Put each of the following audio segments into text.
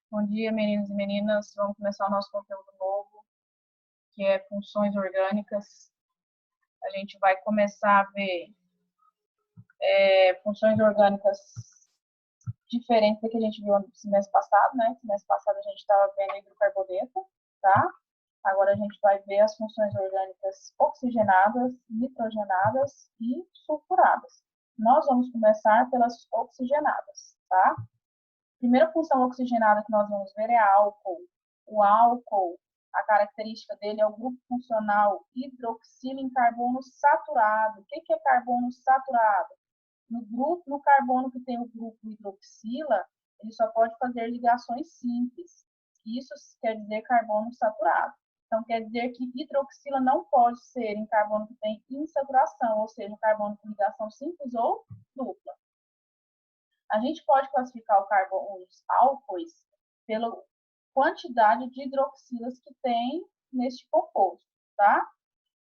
Bom dia, meninos e meninas. Vamos começar o nosso conteúdo novo, que é funções orgânicas. A gente vai começar a ver funções orgânicas diferentes do que a gente viu no semestre passado, né? No semestre passado a gente estava vendo hidrocarboneto, tá? Agora a gente vai ver as funções orgânicas oxigenadas, nitrogenadas e sulfuradas. Nós vamos começar pelas oxigenadas, tá? Primeira função oxigenada que nós vamos ver é álcool. O álcool, a característica dele é o grupo funcional hidroxila em carbono saturado. O que é carbono saturado? No carbono que tem o grupo hidroxila, ele só pode fazer ligações simples. Isso quer dizer carbono saturado. Então, quer dizer que hidroxila não pode ser em carbono que tem insaturação, ou seja, carbono com ligação simples ou dupla. A gente pode classificar os álcoois pela quantidade de hidroxilas que tem neste composto, tá?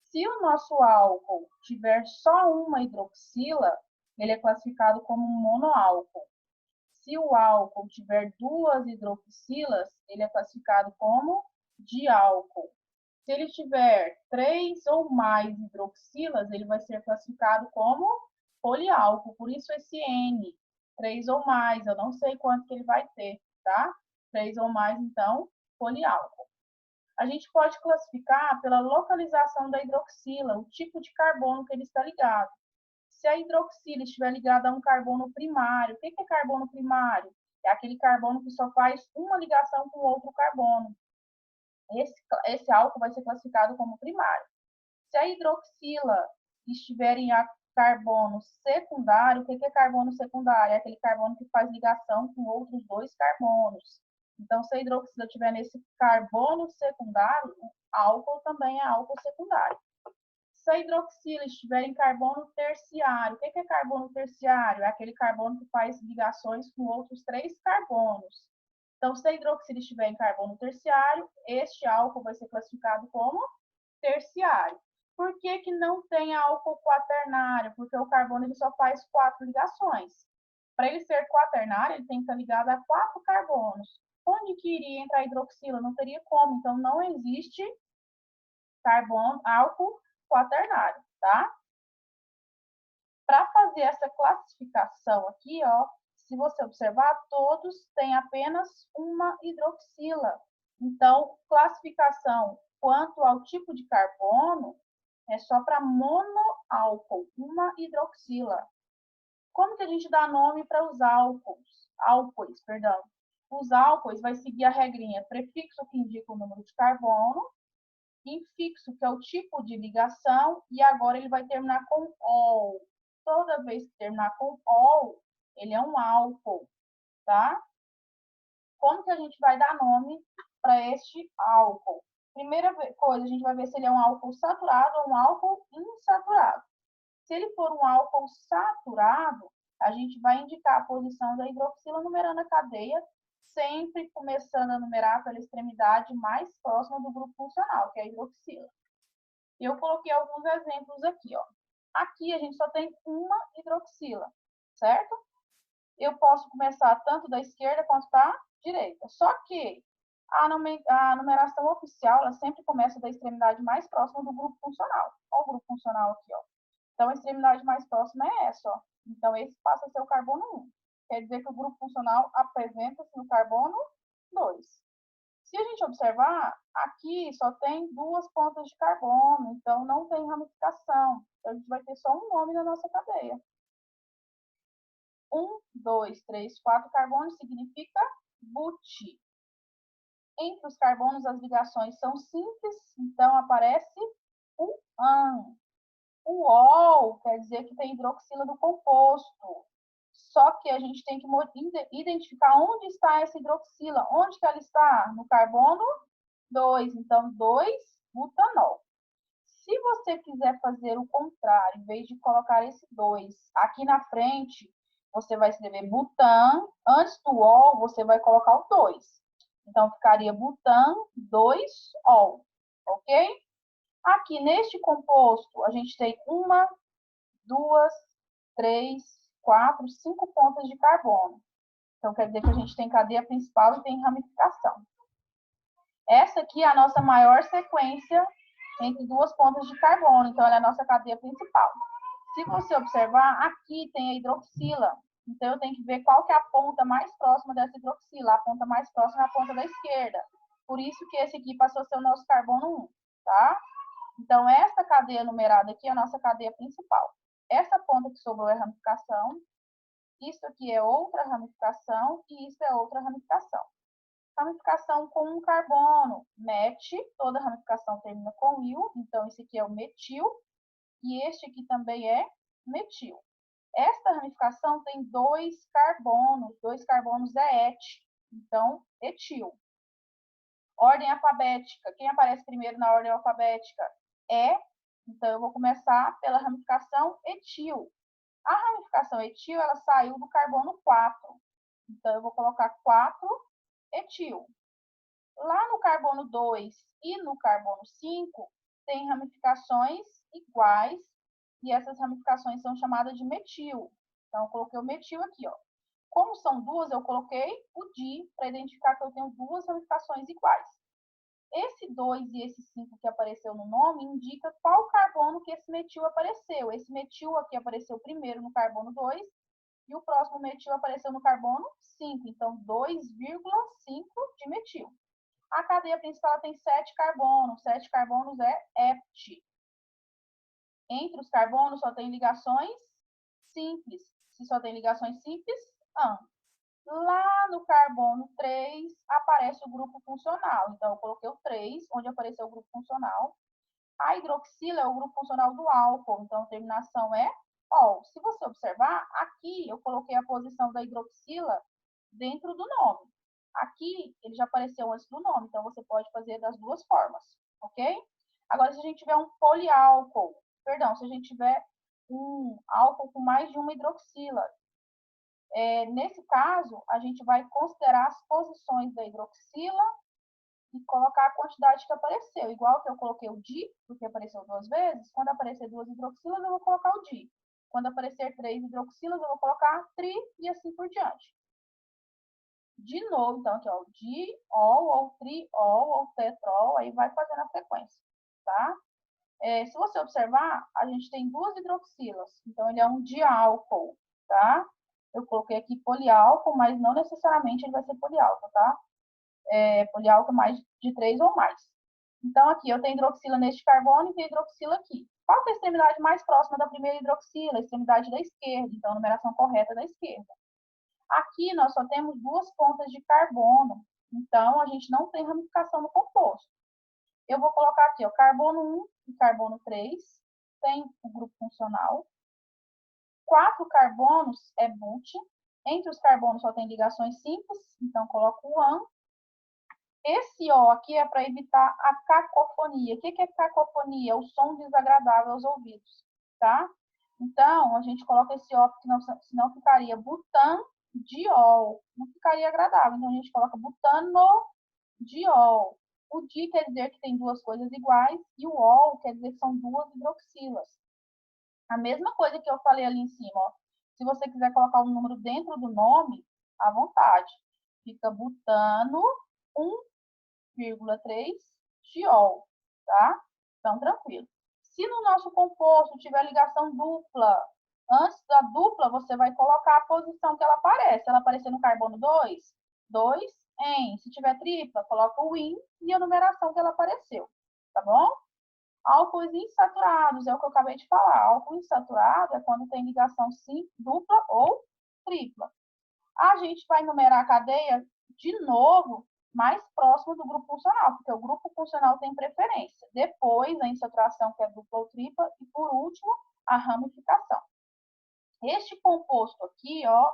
Se o nosso álcool tiver só uma hidroxila, ele é classificado como monoálcool. Se o álcool tiver duas hidroxilas, ele é classificado como diálcool. Se ele tiver 3 ou mais hidroxilas, ele vai ser classificado como poliálcool. Por isso esse N, 3 ou mais, eu não sei quanto que ele vai ter, tá? 3 ou mais, então, poliálcool. A gente pode classificar pela localização da hidroxila, o tipo de carbono que ele está ligado. Se a hidroxila estiver ligada a um carbono primário, o que é carbono primário? É aquele carbono que só faz uma ligação com outro carbono. Esse álcool vai ser classificado como primário. Se a hidroxila estiver em carbono secundário, o que é carbono secundário? É aquele carbono que faz ligação com outros dois carbonos. Então, se a hidroxila estiver nesse carbono secundário, o álcool também é álcool secundário. Se a hidroxila estiver em carbono terciário, o que é carbono terciário? É aquele carbono que faz ligações com outros 3 carbonos. Então, se a hidroxila estiver em carbono terciário, este álcool vai ser classificado como terciário. Por que que não tem álcool quaternário? Porque o carbono ele só faz 4 ligações. Para ele ser quaternário, ele tem que estar ligado a 4 carbonos. Onde que iria entrar a hidroxila? Não teria como. Então, não existe álcool quaternário, tá? Para fazer essa classificação aqui, ó, se você observar, todos têm apenas uma hidroxila. Então, classificação quanto ao tipo de carbono é só para monoálcool, uma hidroxila. Como que a gente dá nome para os álcoois, perdão. Os álcoois vai seguir a regrinha prefixo que indica o número de carbono, infixo, que é o tipo de ligação, e agora ele vai terminar com ol. Toda vez que terminar com ol, ele é um álcool, tá? Como que a gente vai dar nome para este álcool? Primeira coisa, a gente vai ver se ele é um álcool saturado ou um álcool insaturado. Se ele for um álcool saturado, a gente vai indicar a posição da hidroxila numerando a cadeia, sempre começando a numerar pela extremidade mais próxima do grupo funcional, que é a hidroxila. Eu coloquei alguns exemplos aqui, ó. Aqui a gente só tem uma hidroxila, certo? Eu posso começar tanto da esquerda quanto da direita. Só que a numeração oficial, ela sempre começa da extremidade mais próxima do grupo funcional. Olha o grupo funcional aqui, ó. Então, a extremidade mais próxima é essa, ó. Então, esse passa a ser o carbono 1. Quer dizer que o grupo funcional apresenta-se no carbono 2. Se a gente observar, aqui só tem 2 pontas de carbono, então não tem ramificação. Então, a gente vai ter só um nome na nossa cadeia. 1, 2, 3, 4 carbonos significa buti. Entre os carbonos, as ligações são simples, então aparece o AN. O ol quer dizer que tem hidroxila do composto. Só que a gente tem que identificar onde está essa hidroxila. Onde que ela está? No carbono 2. Então, 2-butanol. Se você quiser fazer o contrário, em vez de colocar esse 2 aqui na frente, você vai escrever butan. Antes do ol, você vai colocar o 2. Então, ficaria butan 2-ol. Ok? Aqui neste composto, a gente tem 1, 2, 3, 4, 5 pontas de carbono. Então, quer dizer que a gente tem cadeia principal e tem ramificação. Essa aqui é a nossa maior sequência entre duas pontas de carbono. Então, ela é a nossa cadeia principal. Se você observar, aqui tem a hidroxila. Então, eu tenho que ver qual que é a ponta mais próxima dessa hidroxila. A ponta mais próxima é a ponta da esquerda. Por isso que esse aqui passou a ser o nosso carbono 1, tá? Então, essa cadeia numerada aqui é a nossa cadeia principal. Essa ponta que sobrou é ramificação. Isso aqui é outra ramificação e isso é outra ramificação. Ramificação com um carbono, met, toda ramificação termina com il, então esse aqui é o metil, e este aqui também é metil. Esta ramificação tem dois carbonos é et, então etil. Ordem alfabética, quem aparece primeiro na ordem alfabética é, então eu vou começar pela ramificação etil. A ramificação etil, ela saiu do carbono 4, então eu vou colocar 4 etil. Lá no carbono 2 e no carbono 5, tem ramificações iguais, e essas ramificações são chamadas de metil. Então, eu coloquei o metil aqui, ó. Como são duas, eu coloquei o di, para identificar que eu tenho duas ramificações iguais. Esse 2 e esse 5 que apareceu no nome, indica qual carbono que esse metil apareceu. Esse metil aqui apareceu primeiro no carbono 2, e o próximo metil apareceu no carbono 5. Então, 2,5 de metil. A cadeia principal tem 7 carbonos. 7 carbonos é ept. Entre os carbonos só tem ligações simples. Se só tem ligações simples, an. Lá no carbono 3 aparece o grupo funcional. Então, eu coloquei o 3, onde apareceu o grupo funcional. A hidroxila é o grupo funcional do álcool. Então, a terminação é ol. Se você observar, aqui eu coloquei a posição da hidroxila dentro do nome. Aqui, ele já apareceu antes do nome, então você pode fazer das duas formas, ok? Agora, se a gente tiver um poliálcool, se a gente tiver um álcool com mais de uma hidroxila, nesse caso, a gente vai considerar as posições da hidroxila e colocar a quantidade que apareceu. Igual que eu coloquei o di, porque apareceu 2 vezes, quando aparecer 2 hidroxilas, eu vou colocar o di. Quando aparecer 3 hidroxilas, eu vou colocar tri e assim por diante. De novo, então, aqui, ó, diol, ou triol, ou tetrol, aí vai fazendo a frequência, tá? Se você observar, a gente tem 2 hidroxilas, então ele é um diálcool, tá? Eu coloquei aqui poliálcool, mas não necessariamente ele vai ser poliálcool, tá? Poliálcool mais de 3 ou mais. Então, aqui eu tenho hidroxila neste carbono e tenho hidroxila aqui. Qual que é a extremidade mais próxima da primeira hidroxila? A extremidade da esquerda, então a numeração correta é da esquerda. Aqui nós só temos 2 pontas de carbono, então a gente não tem ramificação no composto. Eu vou colocar aqui, ó, carbono 1 e carbono 3, tem o grupo funcional. 4 carbonos é but, entre os carbonos só tem ligações simples, então coloco o an. Esse O aqui é para evitar a cacofonia. O que é cacofonia? O som desagradável aos ouvidos, tá? Então, a gente coloca esse O, porque senão ficaria butandiol. Não ficaria agradável. Então, a gente coloca butanodiol. O di quer dizer que tem 2 coisas iguais e o ol quer dizer que são 2 hidroxilas. A mesma coisa que eu falei ali em cima, ó. Se você quiser colocar um número dentro do nome, à vontade. Fica butano 1,3 diol, tá? Então, tranquilo. Se no nosso composto tiver ligação dupla, antes da dupla, você vai colocar a posição que ela aparece. Se ela aparecer no carbono 2, 2 em. Se tiver tripla, coloca o in e a numeração que ela apareceu, tá bom? Álcools insaturados, é o que eu acabei de falar. Álcool insaturado é quando tem ligação sim, dupla ou tripla. A gente vai numerar a cadeia de novo mais próximo do grupo funcional, porque o grupo funcional tem preferência. Depois, a insaturação, que é dupla ou tripla, e por último, a ramificação. Este composto aqui, ó,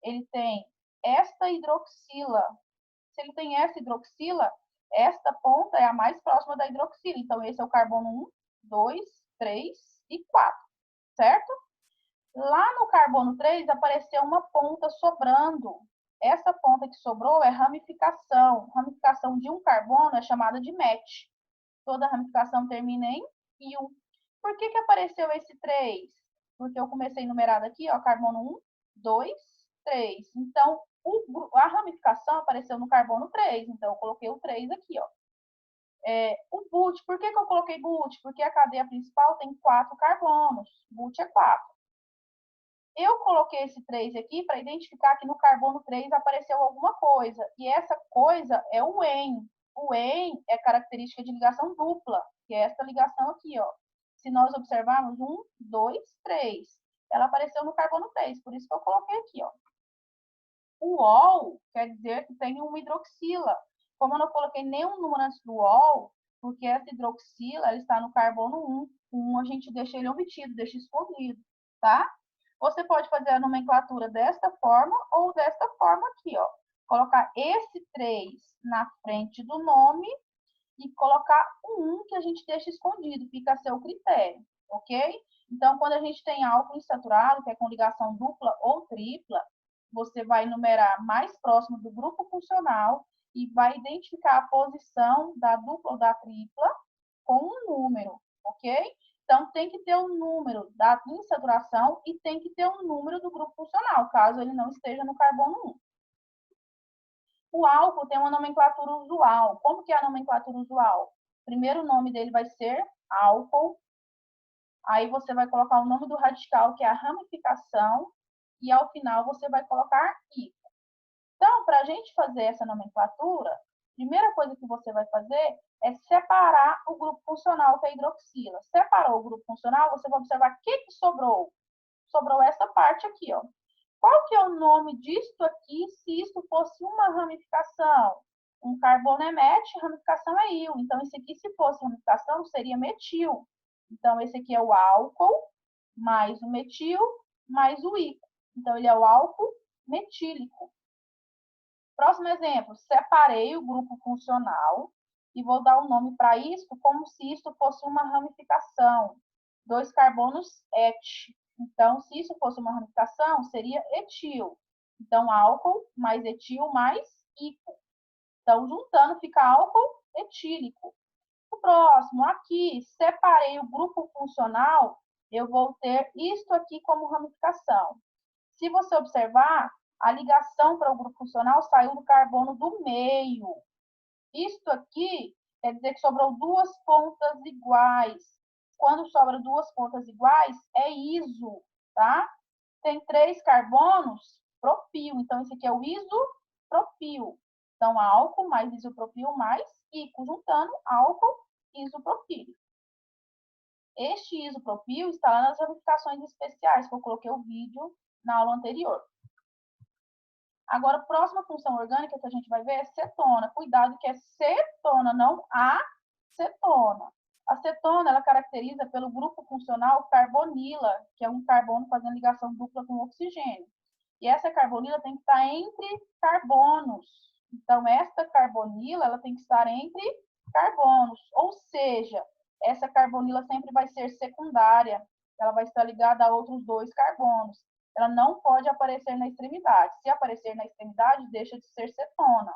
ele tem esta hidroxila. Se ele tem essa hidroxila, esta ponta é a mais próxima da hidroxila. Então, esse é o carbono 1, 2, 3 e 4, certo? Lá no carbono 3 apareceu uma ponta sobrando. Essa ponta que sobrou é ramificação. Ramificação de um carbono é chamada de match. Toda ramificação termina em il. Por que apareceu esse 3? Porque eu comecei numerado aqui, ó, carbono 1, 2, 3. Então, A ramificação apareceu no carbono 3, então eu coloquei o 3 aqui, ó. O but, por que eu coloquei but? Porque a cadeia principal tem 4 carbonos, but é 4. Eu coloquei esse 3 aqui para identificar que no carbono 3 apareceu alguma coisa, e essa coisa é o EN. O EN é característica de ligação dupla, que é essa ligação aqui, ó. Se nós observarmos 1, 2, 3, ela apareceu no carbono 3, por isso que eu coloquei aqui, ó. O ol quer dizer que tem uma hidroxila. Como eu não coloquei nenhum número antes do ol, porque essa hidroxila ela está no carbono 1. O 1 a gente deixa ele omitido, deixa escondido, tá? Você pode fazer a nomenclatura desta forma ou desta forma aqui, ó. Colocar esse 3 na frente do nome e colocar o 1 que a gente deixa escondido, fica a seu critério, ok? Então, quando a gente tem álcool insaturado, que é com ligação dupla ou tripla, você vai numerar mais próximo do grupo funcional e vai identificar a posição da dupla ou da tripla com um número, ok? Então, tem que ter um número da insaturação e tem que ter um número do grupo funcional, caso ele não esteja no carbono 1. O álcool tem uma nomenclatura usual. Como que é a nomenclatura usual? O primeiro nome dele vai ser álcool. Aí você vai colocar o nome do radical, que é a ramificação. E ao final você vai colocar I. Então, para a gente fazer essa nomenclatura, a primeira coisa que você vai fazer é separar o grupo funcional, que é a hidroxila. Separou o grupo funcional, você vai observar o que sobrou. Sobrou essa parte aqui, ó. Qual que é o nome disto aqui se isso fosse uma ramificação? Um carbono é met, ramificação é íon. Então, esse aqui, se fosse ramificação, seria metil. Então, esse aqui é o álcool, mais o metil, mais o íon. Então, ele é o álcool metílico. Próximo exemplo, separei o grupo funcional e vou dar um nome para isto como se isto fosse uma ramificação. 2 carbonos et. Então, se isso fosse uma ramificação, seria etil. Então, álcool mais etil mais ico. Então, juntando fica álcool etílico. O próximo, aqui, separei o grupo funcional, eu vou ter isto aqui como ramificação. Se você observar, a ligação para o grupo funcional saiu do carbono do meio. Isto aqui quer dizer que sobrou 2 pontas iguais. Quando sobra 2 pontas iguais, é iso, tá? Tem 3 carbonos, propil. Então, esse aqui é o isopropil. Então, álcool mais isopropil mais ico, juntando álcool isopropílico. Este isopropil está lá nas ramificações especiais, que eu coloquei o vídeo na aula anterior. Agora, a próxima função orgânica que a gente vai ver é cetona. Cuidado que é cetona, não acetona. A cetona, ela caracteriza pelo grupo funcional carbonila, que é um carbono fazendo ligação dupla com oxigênio. E essa carbonila tem que estar entre carbonos. Então, esta carbonila, ela tem que estar entre carbonos. Ou seja, essa carbonila sempre vai ser secundária. Ela vai estar ligada a outros 2 carbonos. Ela não pode aparecer na extremidade. Se aparecer na extremidade, deixa de ser cetona.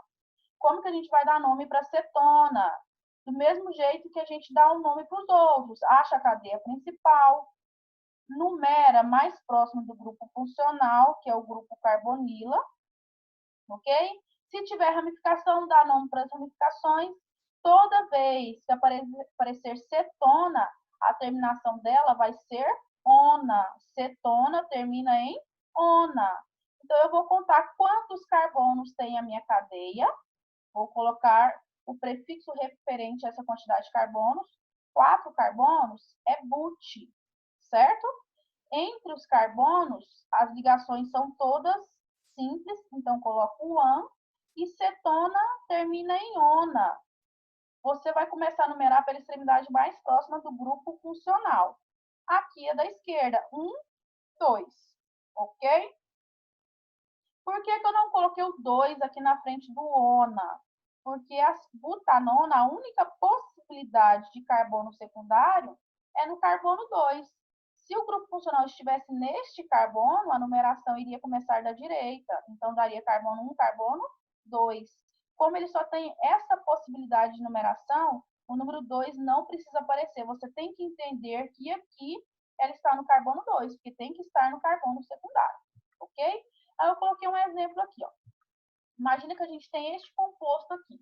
Como que a gente vai dar nome para cetona? Do mesmo jeito que a gente dá um nome para os outros. Acha a cadeia principal, numera mais próximo do grupo funcional, que é o grupo carbonila, ok? Se tiver ramificação, dá nome para as ramificações. Toda vez que aparecer cetona, a terminação dela vai ser ona. Cetona termina em ona. Então, eu vou contar quantos carbonos tem a minha cadeia. Vou colocar o prefixo referente a essa quantidade de carbonos. 4 carbonos é but, certo? Entre os carbonos, as ligações são todas simples, então coloco o an, e cetona termina em ona. Você vai começar a numerar pela extremidade mais próxima do grupo funcional. Aqui é da esquerda, 1, 2, ok? Por que eu não coloquei o 2 aqui na frente do ona? Porque a butanona, a única possibilidade de carbono secundário é no carbono 2. Se o grupo funcional estivesse neste carbono, a numeração iria começar da direita. Então, daria carbono 1, carbono 2. Como ele só tem essa possibilidade de numeração, o número 2 não precisa aparecer. Você tem que entender que aqui ela está no carbono 2, porque tem que estar no carbono secundário, ok? Aí eu coloquei um exemplo aqui, ó. Imagina que a gente tem este composto aqui.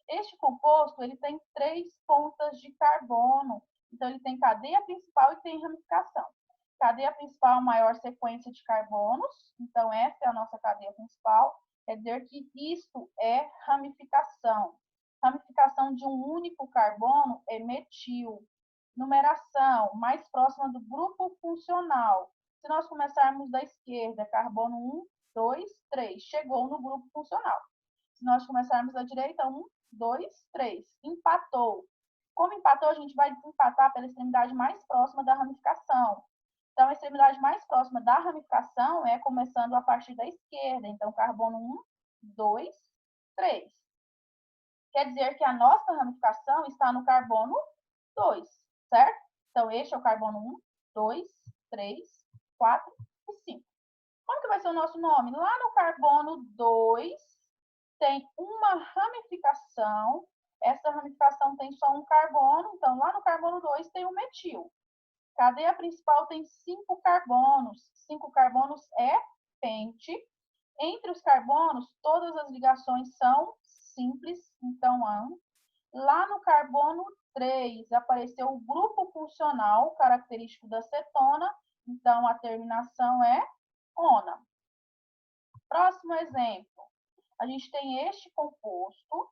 Este composto, ele tem 3 pontas de carbono. Então, ele tem cadeia principal e tem ramificação. Cadeia principal, maior sequência de carbonos. Então, essa é a nossa cadeia principal. Quer dizer que isto é ramificação. Ramificação de um único carbono é metil. Numeração, mais próxima do grupo funcional. Se nós começarmos da esquerda, carbono 1, 2, 3, chegou no grupo funcional. Se nós começarmos da direita, 1, 2, 3, empatou. Como empatou, a gente vai desempatar pela extremidade mais próxima da ramificação. Então, a extremidade mais próxima da ramificação é começando a partir da esquerda. Então, carbono 1, 2, 3. Quer dizer que a nossa ramificação está no carbono 2, certo? Então, este é o carbono 1, 2, 3, 4 e 5. Como que vai ser o nosso nome? Lá no carbono 2, tem uma ramificação. Essa ramificação tem só um carbono. Então, lá no carbono 2 tem o metil. Cadeia principal tem 5 carbonos. 5 carbonos é pente. Entre os carbonos, todas as ligações são simples, então AN. Lá no carbono 3, apareceu o grupo funcional característico da cetona, então a terminação é ONA. Próximo exemplo, a gente tem este composto.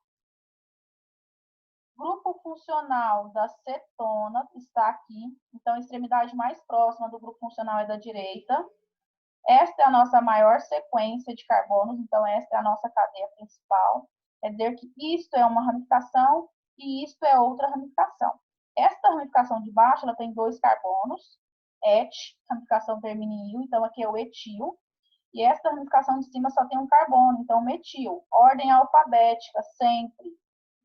Grupo funcional da cetona está aqui, então a extremidade mais próxima do grupo funcional é da direita. Esta é a nossa maior sequência de carbonos, então esta é a nossa cadeia principal. Quer dizer que isto é uma ramificação e isto é outra ramificação. Esta ramificação de baixo, ela tem 2 carbonos, et, ramificação termina em il, então aqui é o etil. E esta ramificação de cima só tem um carbono, então metil. Ordem alfabética, sempre.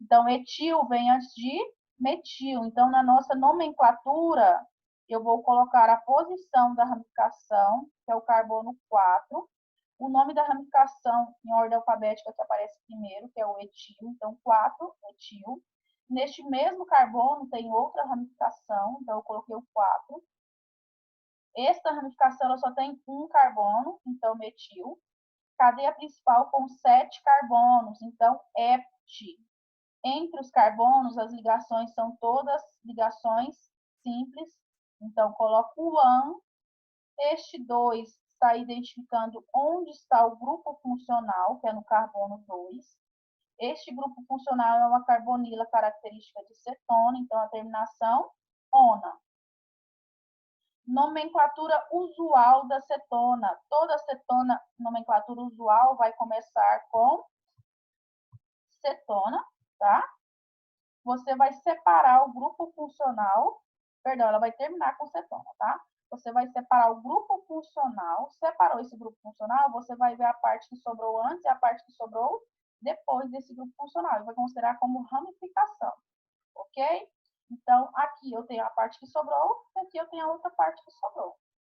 Então, etil vem antes de metil. Então, na nossa nomenclatura, eu vou colocar a posição da ramificação, que é o carbono 4. O nome da ramificação em ordem alfabética que aparece primeiro, que é o etil. Então, 4, etil. Neste mesmo carbono tem outra ramificação, então eu coloquei o 4. Esta ramificação ela só tem um carbono, então metil. Cadeia principal com 7 carbonos, então hept. Entre os carbonos, as ligações são todas ligações simples. Então, coloco o AN. Este 2 está identificando onde está o grupo funcional, que é no carbono 2. Este grupo funcional é uma carbonila característica de cetona, então a terminação ONA. Nomenclatura usual da cetona. Toda cetona, nomenclatura usual, vai começar com cetona, tá? Você vai separar o grupo funcional, perdão, ela vai terminar com cetona, tá? Você vai separar o grupo funcional, separou esse grupo funcional, você vai ver a parte que sobrou antes e a parte que sobrou depois desse grupo funcional, e vai considerar como ramificação, ok? Então, aqui eu tenho a parte que sobrou, e aqui eu tenho a outra parte que sobrou.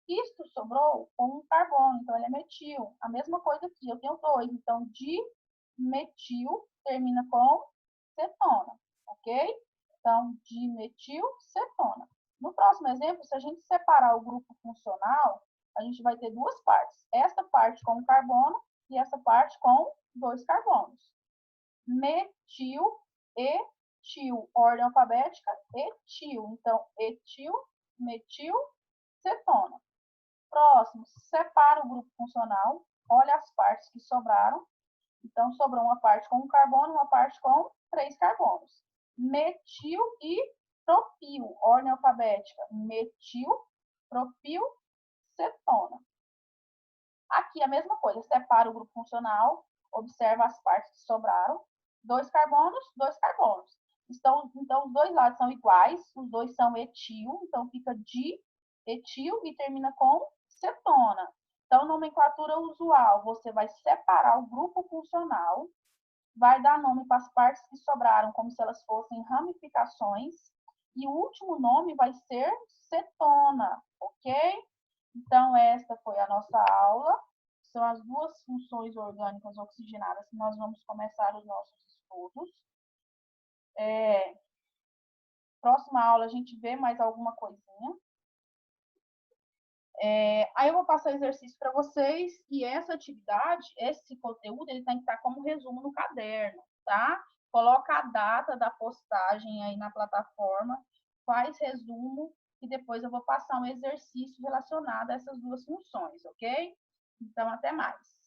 Isto sobrou com um carbono, então ele é metil. A mesma coisa aqui, eu tenho 2, então dimetil termina com cetona, ok? Então, dimetilcetona. No próximo exemplo, se a gente separar o grupo funcional, a gente vai ter 2 partes. Essa parte com carbono e essa parte com 2 carbonos. Metil, etil, ordem alfabética, etil. Então, etil, metil, cetona. Próximo, separa o grupo funcional, olha as partes que sobraram. Então, sobrou uma parte com um carbono, uma parte com 3 carbonos. Metil e propil, ordem alfabética. Metil, propil, cetona. Aqui a mesma coisa, separa o grupo funcional, observa as partes que sobraram. 2 carbonos, 2 carbonos. Então, os dois lados são iguais, os dois são etil, então fica etil e termina com cetona. Então, nomenclatura usual, você vai separar o grupo funcional, vai dar nome para as partes que sobraram, como se elas fossem ramificações, e o último nome vai ser cetona, ok? Então, esta foi a nossa aula. São as 2 funções orgânicas oxigenadas que nós vamos começar os nossos estudos. Próxima aula, a gente vê mais alguma coisinha. Aí eu vou passar exercício para vocês e essa atividade, esse conteúdo, ele tem que estar como resumo no caderno, tá? Coloca a data da postagem aí na plataforma, faz resumo e depois eu vou passar um exercício relacionado a essas duas funções, ok? Então, até mais.